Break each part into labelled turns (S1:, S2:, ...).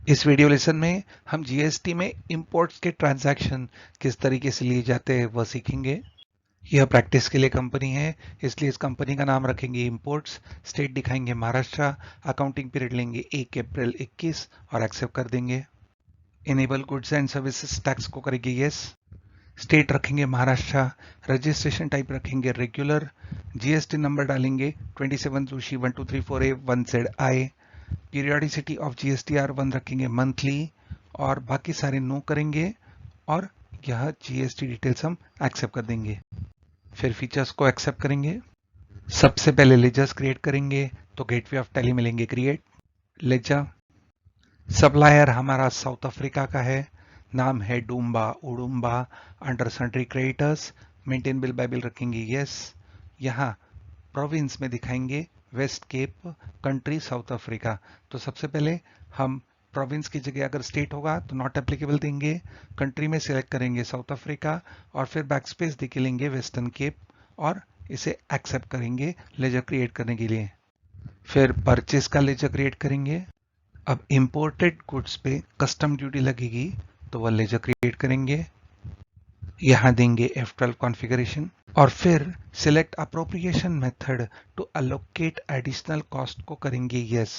S1: इस video lesson में हम जीएसटी में इंपोर्ट्स के ट्रांजैक्शन किस तरीके से लिए जाते हैं वह सीखेंगे। यह प्रैक्टिस के लिए कंपनी है, इसलिए इस कंपनी का नाम रखेंगे इंपोर्ट्स। स्टेट दिखाएंगे महाराष्ट्र। अकाउंटिंग पीरियड लेंगे 1 अप्रैल 21 और एक्सेप्ट कर देंगे। Enable goods and services tax को करेंगे यस। स्टेट रखेंगे महाराष्ट्र। रजिस्ट्रेशन टाइप रखेंगे रेगुलर। जीएसटी नंबर डालेंगे 27 रूशी 1234A 1ZI। Periodicity of GSTR1 रखेंगे मंथली और बाकी सारे नो करेंगे और यह जीएसटी डिटेल्स हम एक्सेप्ट कर देंगे। फिर फीचर्स को एक्सेप्ट करेंगे। सबसे पहले लेजर्स क्रिएट करेंगे तो गेटवे ऑफ टैली में लेंगे क्रिएट लेजर। सप्लायर हमारा साउथ अफ्रीका का है, नाम है Dumba Udumba. Under sundry creditors maintain bill by bill रखेंगे यस। यहाँ प्रोविंस में दिखाएंगे West Cape, country South Africa. तो सबसे पहले हम प्रोविंस की जगह अगर स्टेट होगा तो नॉट एप्लीकेबल देंगे। कंट्री में सिलेक्ट करेंगे साउथ अफ्रीका और फिर बैकस्पेस देके लेंगे वेस्टर्न केप और इसे एक्सेप्ट करेंगे लेजर क्रिएट करने के लिए। फिर परचेस का लेजर क्रिएट करेंगे। अब इंपोर्टेड गुड्स पे कस्टम ड्यूटी लगेगी तो वह लेजर क्रिएट करेंगे। यहाँ देंगे F12 कॉन्फ़िगरेशन और फिर select appropriation method to allocate additional cost को करेंगे यस।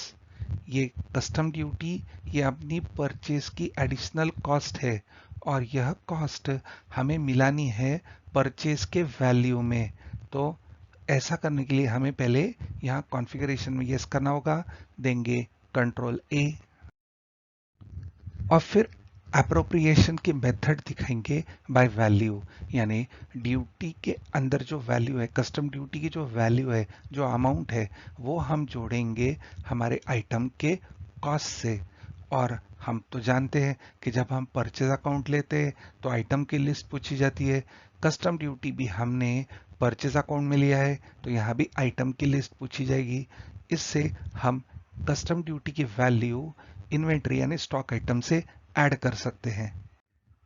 S1: ये कस्टम ड्यूटी ये अपनी परचेज की एडिशनल कॉस्ट है और यह कॉस्ट हमें मिलानी है परचेज के वैल्यू में। तो ऐसा करने के लिए हमें पहले यहाँ कॉन्फ़िगरेशन में यस करना होगा। देंगे कंट्रोल A और फिर अप्रोप्रिएशन की मेथड दिखाएंगे बाय वैल्यू, यानी ड्यूटी के अंदर जो वैल्यू है, कस्टम ड्यूटी की जो वैल्यू है, जो अमाउंट है, वो हम जोड़ेंगे हमारे आइटम के कॉस्ट से। और हम तो जानते हैं कि जब हम परचेज अकाउंट लेते हैं तो आइटम की लिस्ट पूछी जाती है। कस्टम ड्यूटी भी हमने परचेज अकाउंट में लिया है तो यहाँ भी आइटम की लिस्ट पूछी जाएगी। इससे हम कस्टम ड्यूटी की वैल्यू इन्वेंट्री यानी स्टॉक आइटम से ऐड कर सकते हैं।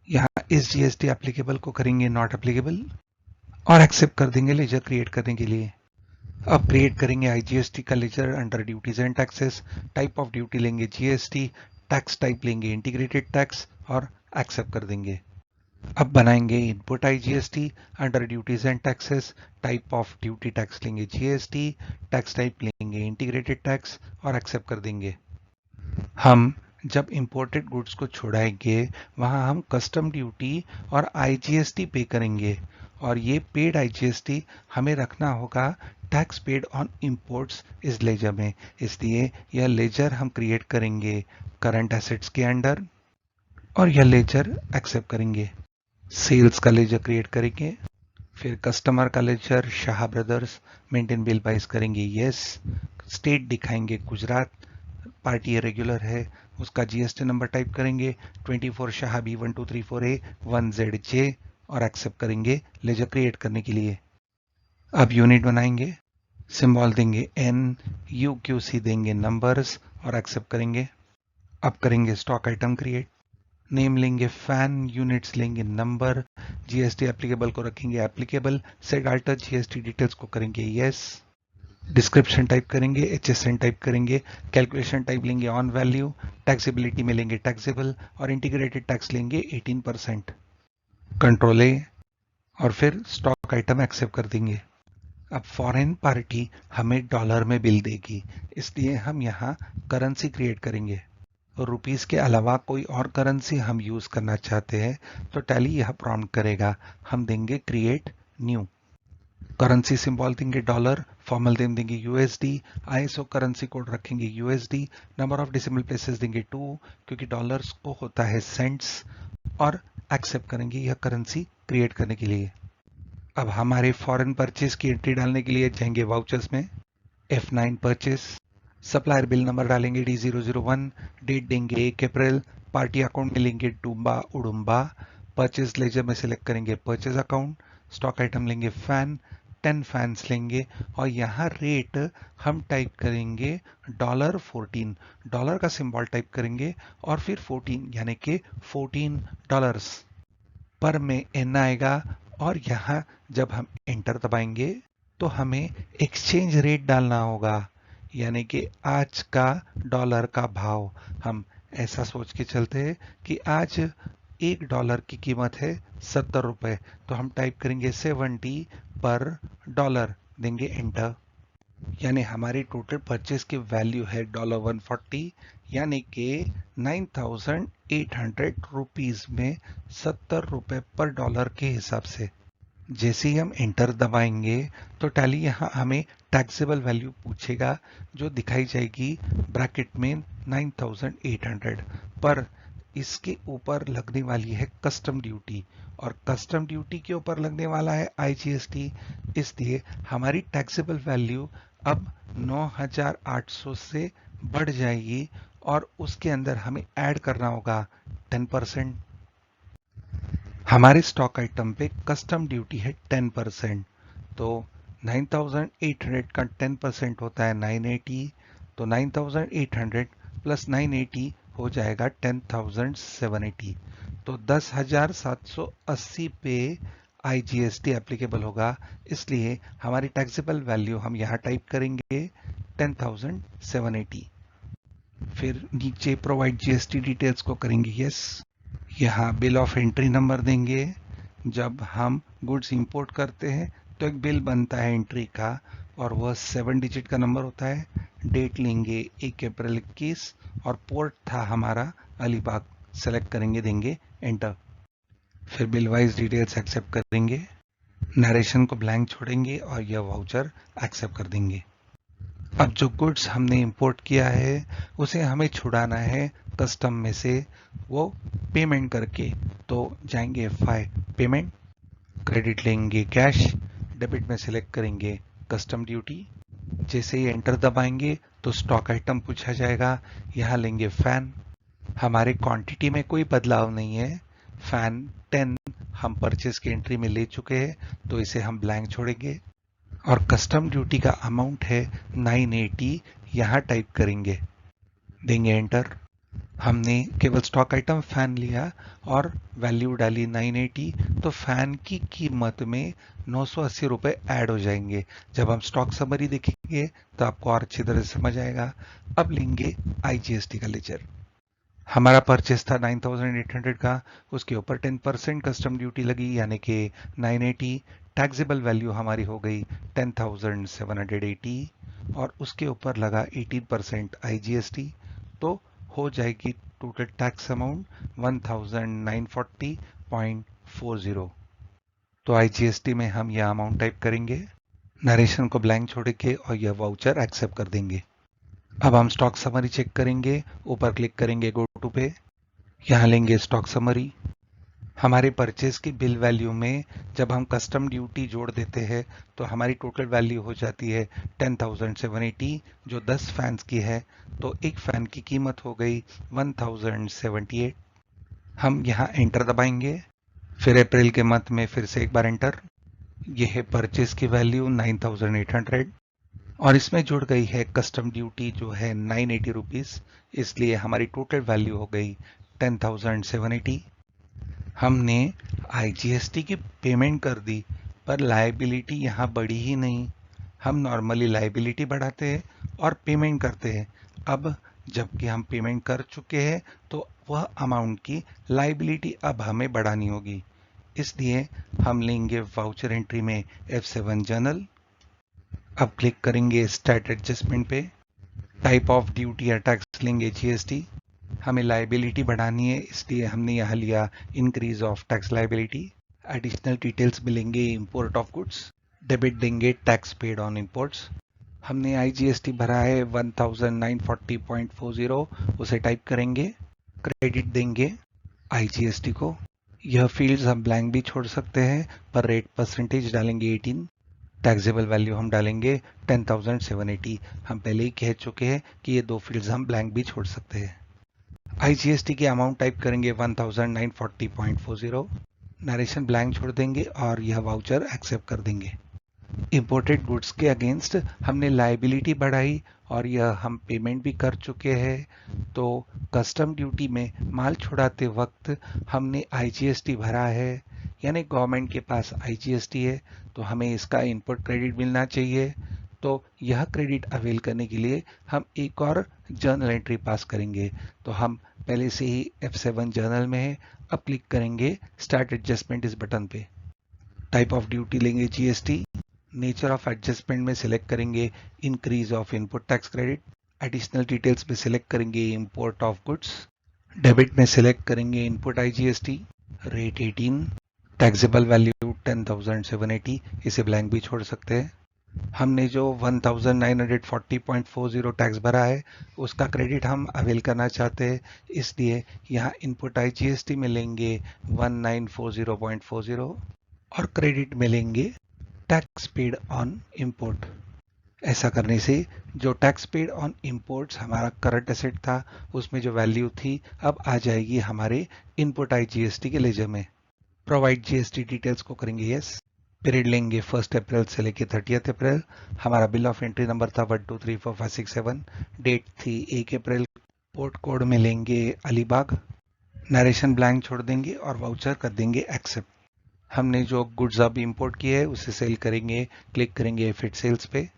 S1: यहाँ इस जीएसटी एप्लीकेबल को करेंगे नॉट एप्लीकेबल और एक्सेप्ट कर देंगे लेजर क्रिएट करने के लिए। अब क्रिएट करेंगे आईजीएसटी का ledger under duties and taxes. Type of duty लेंगे जीएसटी, टैक्स टाइप लेंगे इंटीग्रेटेड टैक्स और एक्सेप्ट कर देंगे। अब बनाएंगे input IGST under duties and taxes. Type of duty tax लेंगे जीएसटी, टैक्स टाइप लेंगे इंटीग्रेटेड टैक्स और एक्सेप्ट कर देंगे। हम जब इंपोर्टेड गुड्स को छुड़ाएंगे वहां हम कस्टम ड्यूटी और आईजीएसटी पे करेंगे और ये पेड आईजीएसटी हमें रखना होगा टैक्स पेड ऑन इंपोर्ट्स इस लेजर में। इसलिए यह लेजर हम क्रिएट करेंगे करंट एसेट्स के अंडर और यह लेजर एक्सेप्ट करेंगे। सेल्स का लेजर क्रिएट करेंगे। फिर कस्टमर का ledger Shah brothers, maintain bill wise करेंगे यस। स्टेट दिखाएंगे गुजरात, पार्टी रेगुलर है, उसका जीएसटी नंबर टाइप करेंगे 24 शाह B1234A 1ZJ और एक्सेप्ट करेंगे लेजर क्रिएट करने के लिए। अब यूनिट बनाएंगे, सिंबल देंगे N, UQC देंगे नंबर्स और एक्सेप्ट करेंगे। अब करेंगे स्टॉक आइटम क्रिएट, नेम लेंगे फैन, यूनिट्स लेंगे नंबर, जीएसटी एप्लीकेबल को रखेंगे applicable, set alter GST details को करेंगे यस। डिस्क्रिप्शन टाइप करेंगे, HSN टाइप करेंगे, कैलकुलेशन टाइप लेंगे ऑन वैल्यू, टैक्सेबिलिटी में लेंगे टैक्सेबल और इंटीग्रेटेड टैक्स लेंगे 18%। कंट्रोल A और फिर स्टॉक आइटम एक्सेप्ट कर देंगे। अब फॉरेन पार्टी हमें डॉलर में बिल देगी, इसलिए हम यहाँ करेंसी क्रिएट करेंगे। रुपीस के अलावा कोई और करेंसी हम यूज करना चाहते हैं तो टैली यह प्रॉम्प्ट करेगा। हम देंगे क्रिएट न्यू, करेंसी सिंबल देंगे डॉलर, फॉर्मल नेम देंगे यूएसडी, आईएसओ करेंसी कोड रखेंगे USD, number of decimal places देंगे 2 क्योंकि डॉलर्स को होता है सेंट्स और एक्सेप्ट करेंगे यह करेंसी क्रिएट करने के लिए। अब हमारे फॉरेन परचेज की एंट्री डालने के लिए जाएंगे वाउचर्स में, F9 purchase, supplier bill number डालेंगे D001, डेट देंगे 1 अप्रैल, पार्टी अकाउंट में लेंगे डूम्बा उडुम्बा, परचेज लेजर में सिलेक्ट करेंगे परचेज अकाउंट, स्टॉक आइटम लेंगे फैन, 10 फैंस लेंगे और यहाँ रेट हम टाइप करेंगे $14, डॉलर का सिंबल टाइप करेंगे और फिर 14 यानी कि $14 पर में N आएगा और यहाँ जब हम एंटर दबाएंगे तो हमें एक्सचेंज रेट डालना होगा, यानी कि आज का डॉलर का भाव हम ऐसा सोच के चलते हैं कि आज $1 की कीमत है 70 रुपए, तो हम टाइप करेंगे 70 पर डॉलर, देंगे एंटर। यानी हमारी टोटल परचेज की वैल्यू है $140, यानी कि 9,800 रुपीज में 70 रुपए पर डॉलर के हिसाब से। जैसे ही हम एंटर दबाएंगे तो टैली यहाँ हमें टैक्सेबल वैल्यू पूछेगा, जो दिखाई जाएगी ब्रैकेट में 9,800, पर इसके ऊपर लगने वाली है कस्टम ड्यूटी, और कस्टम ड्यूटी के ऊपर लगने वाला है IGST। इसलिए हमारी टैक्सेबल वैल्यू अब 9,800 से बढ़ जाएगी, और उसके अंदर हमें ऐड करना होगा 10%। हमारे स्टॉक आइटम पे कस्टम ड्यूटी है 10%, तो 9,800 का 10% होता है 980, तो 9,800 प्लस 980 हो जाएगा 10,780, तो 10,780 पे IGST एप्लीकेबल होगा। इसलिए हमारी टैक्सेबल वैल्यू हम यहाँ टाइप करेंगे 10,780। फिर नीचे प्रोवाइड GST डिटेल्स को करेंगे यस। यहाँ बिल ऑफ एंट्री नंबर देंगे। जब हम गुड्स इंपोर्ट करते हैं तो एक बिल बनता है एंट्री का, और वह 7 डिजिट का नंबर होता है। डेट लेंगे 1 अप्रैल 21, और पोर्ट था हमारा अलीबाग, सेलेक्ट करेंगे, देंगे एंटर। फिर बिल वाइज डिटेल्स एक्सेप्ट करेंगे, नरेशन को ब्लैंक छोड़ेंगे और यह वाउचर एक्सेप्ट कर देंगे। अब जो गुड्स हमने इंपोर्ट किया है उसे हमें छुड़ाना है कस्टम में से, वो पेमेंट करके, तो जाएंगे फाइल पेमेंट, क्रेडिट लेंगे कैश, डेबिट में सिलेक्ट करेंगे कस्टम ड्यूटी। जैसे ही एंटर दबाएंगे तो स्टॉक आइटम पूछा जाएगा, यहाँ लेंगे फैन। हमारे क्वांटिटी में कोई बदलाव नहीं है, फैन 10 हम परचेज की एंट्री में ले चुके हैं, तो इसे हम ब्लैंक छोड़ेंगे। और कस्टम ड्यूटी का अमाउंट है 980, यहाँ टाइप करेंगे, देंगे एंटर। हमने केवल स्टॉक आइटम फैन लिया और वैल्यू डाली 980, तो फैन की कीमत में 980 रुपए ऐड हो जाएंगे। जब हम स्टॉक समरी देखेंगे तो आपको और अच्छी तरह से समझ आएगा। अब लेंगे IGST का लेजर। हमारा परचेस था 9,800 का, उसके ऊपर 10% कस्टम ड्यूटी लगी, यानी कि 980। टैक्सेबल वैल्यू हमारी हो गई 10,780, और उसके ऊपर लगा 18% IGST, तो हो जाएगी टोटल टैक्स अमाउंट 1,940.40। तो IGST में हम यह अमाउंट टाइप करेंगे, नरेशन को ब्लैंक छोड़ के, और यह वाउचर एक्सेप्ट कर देंगे। अब हम स्टॉक समरी चेक करेंगे, ऊपर क्लिक करेंगे गो टू पे, यहाँ लेंगे स्टॉक समरी। हमारे परचेज की बिल वैल्यू में जब हम कस्टम ड्यूटी जोड़ देते हैं तो हमारी टोटल वैल्यू हो जाती है 10,780, जो 10 फैंस की है, तो एक फैन की कीमत हो गई 1,078। हम यहाँ एंटर दबाएंगे, फिर अप्रैल के मंथ में फिर से एक बार एंटर। यह है परचेज की वैल्यू 9,800, और इसमें जुड़ गई है कस्टम ड्यूटी जो है 980 रुपीज, इसलिए हमारी टोटल वैल्यू हो गई 10,780। हमने IGST की पेमेंट कर दी, पर लायबिलिटी यहाँ बढ़ी ही नहीं। हम नॉर्मली लायबिलिटी बढ़ाते हैं और पेमेंट करते हैं। अब जबकि हम पेमेंट कर चुके हैं तो वह अमाउंट की लायबिलिटी अब हमें बढ़ानी होगी, इसलिए हम लेंगे वाउचर एंट्री में F7 जर्नल। अब क्लिक करेंगे स्टैट एडजस्टमेंट पे, टाइप ऑफ ड्यूटी या टैक्स लेंगे GST। हमें लायबिलिटी बढ़ानी है, इसलिए हमने यहाँ लिया increase of tax liability. Additional details मिलेंगे इंपोर्ट ऑफ गुड्स, डेबिट देंगे टैक्स पेड ऑन इंपोर्ट्स। हमने IGST भरा है 1,940.40, उसे टाइप करेंगे, क्रेडिट देंगे IGST को। यह फील्ड्स हम ब्लैंक भी छोड़ सकते हैं, पर रेट परसेंटेज डालेंगे 18, टैक्सेबल वैल्यू हम डालेंगे 10,780। हम पहले ही कह चुके हैं कि ये दो फील्ड्स हम ब्लैंक भी छोड़ सकते हैं। IGST की अमाउंट टाइप करेंगे 1,940.40, नरेशन ब्लैंक छोड़ देंगे और यह वाउचर एक्सेप्ट कर देंगे। इंपोर्टेड गुड्स के अगेंस्ट हमने लायबिलिटी बढ़ाई और यह हम पेमेंट भी कर चुके हैं, तो कस्टम ड्यूटी में माल छुड़ाते वक्त हमने IGST भरा है, यानी गवर्नमेंट के पास IGST है, तो हमें इसका इनपुट क्रेडिट मिलना चाहिए। तो यह क्रेडिट अवेल करने के लिए हम एक और जर्नल एंट्री पास करेंगे। तो हम पहले से ही F7 जर्नल में है। अब क्लिक करेंगे स्टार्ट एडजस्टमेंट इस बटन पे। टाइप ऑफ ड्यूटी लेंगे जीएसटी। नेचर ऑफ एडजस्टमेंट में सिलेक्ट करेंगे increase of input tax credit. Additional details में सिलेक्ट करेंगे इंपोर्ट ऑफ गुड्स। डेबिट में सिलेक्ट करेंगे input IGST. Rate 18। Taxable value 10,780, इसे ब्लैंक भी छोड़ सकते हैं। हमने जो 1940.40 टैक्स भरा है उसका क्रेडिट हम अवेल करना चाहते हैं, इसलिए यहाँ इनपुट आईजीएसटी में लेंगे 1940.40 और क्रेडिट में लेंगे टैक्स पेड ऑन इंपोर्ट। ऐसा करने से जो टैक्स पेड ऑन इंपोर्ट्स हमारा करंट एसेट था उसमें जो वैल्यू थी अब आ जाएगी हमारे इनपुट आईजीएसटी के लेजर में। प्रोवाइड जीएसटी डिटेल्स को करेंगे यस। पीरियड लेंगे 1 अप्रैल से लेके 30 अप्रैल। हमारा बिल ऑफ एंट्री नंबर था 1234567। डेट थी 1 अप्रैल। पोर्ट कोड में लेंगे अलीबाग। नरेशन ब्लैंक छोड़ देंगे और वाउचर कर देंगे एक्सेप्ट। हमने जो गुड्स अब इंपोर्ट किए है उसे सेल करेंगे। क्लिक करेंगे फिट सेल्स पे।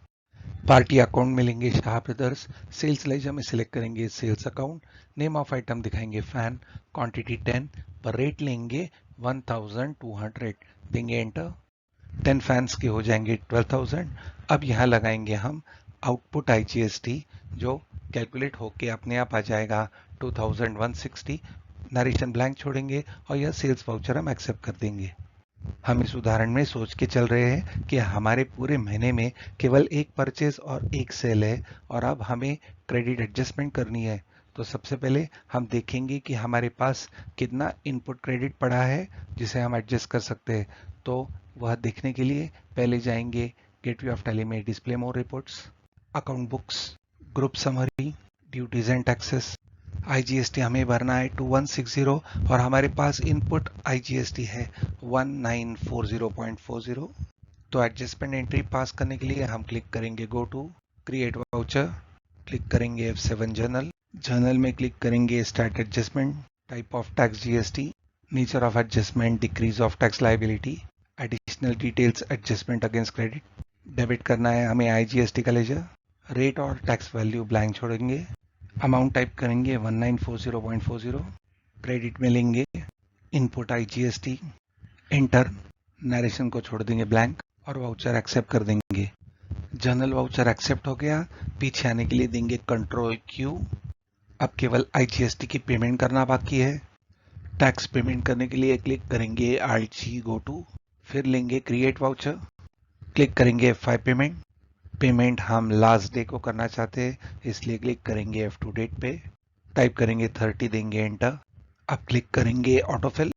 S1: पार्टी अकाउंट में लेंगे शाह ब्रदर्स। सेल्स लेजर में सिलेक्ट करेंगे sales account. Name of item दिखाएंगे फैन। क्वांटिटी 10 पर रेट लेंगे 1200, देंगे एंटर। 10 फैंस के हो जाएंगे 12,000। अब यहाँ लगाएंगे हम आउटपुट आईजीएसटी जो कैलकुलेट होके अपने आप आ जाएगा 2160। नरेशन ब्लैंक छोड़ेंगे और यह सेल्स वाउचर हम एक्सेप्ट कर देंगे। हम इस उदाहरण में सोच के चल रहे हैं कि हमारे पूरे महीने में केवल एक परचेज और एक सेल है और अब हमें क्रेडिट एडजस्टमेंट करनी है। तो सबसे पहले हम देखेंगे कि हमारे पास कितना इनपुट क्रेडिट पड़ा है जिसे हम एडजस्ट कर सकते हैं। तो वह देखने के लिए पहले जाएंगे गेटवे ऑफ टैली में display more reports, account books, group summary, duties and taxes. IGST हमें भरना है 2160 और हमारे पास इनपुट आईजीएसटी है 1940.40। तो एडजस्टमेंट एंट्री पास करने के लिए हम क्लिक करेंगे go to create voucher. Click करेंगे F7 जर्नल। जर्नल में क्लिक करेंगे start adjustment. Type of tax GST. Nature of adjustment decrease of tax liability. Additional details adjustment against credit. Debit करना है हमें आईजीएसटी का लेजर। रेट और tax value blank छोड़ेंगे। Amount type करेंगे 1940.40। Credit में लेंगे इनपुट आईजीएसटी, एंटर। नरेशन को छोड़ देंगे ब्लैंक और वाउचर एक्सेप्ट कर देंगे। जर्नल वाउचर एक्सेप्ट हो गया। पीछे आने के लिए देंगे कंट्रोल क्यू। अब केवल आईजीएसटी की पेमेंट करना बाकी है। टैक्स पेमेंट करने के लिए क्लिक करेंगे RG गो टू, फिर लेंगे क्रिएट वाउचर। क्लिक करेंगे F5 पेमेंट। पेमेंट हम लास्ट डे को करना चाहते हैं इसलिए क्लिक करेंगे F2 डेट पे। टाइप करेंगे 30, देंगे एंटर। अब क्लिक करेंगे ऑटोफिल।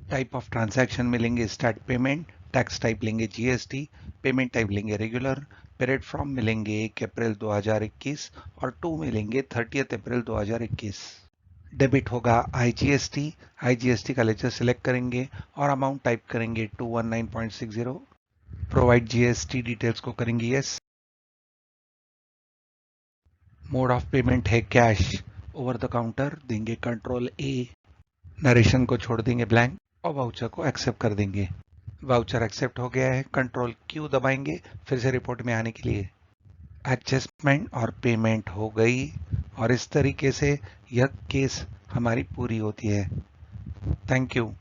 S1: टाइप ऑफ ट्रांजैक्शन में लेंगे स्टार्ट पेमेंट। टैक्स टाइप लेंगे जीएसटी। पेमेंट टाइप लेंगे रेगुलर। पीरियड फ्रॉम में लेंगे 1 अप्रैल 2021 और 2 में लेंगे 30 अप्रैल 2021। डेबिट होगा आईजीएसटी। आईजीएसटी का लेजर सिलेक्ट करेंगे और अमाउंट टाइप करेंगे 219.60। प्रोवाइड जीएसटी डिटेल्स को करेंगे यस। मोड ऑफ पेमेंट है कैश। ओवर द काउंटर देंगे कंट्रोल A। नरेशन को छोड़ देंगे ब्लैंक और वाउचर को एक्सेप्ट कर देंगे। वाउचर एक्सेप्ट हो गया है। कंट्रोल Q दबाएंगे फिर से रिपोर्ट में आने के लिए। एडजस्टमेंट और पेमेंट हो गई और इस तरीके से यह केस हमारी पूरी होती है। Thank you.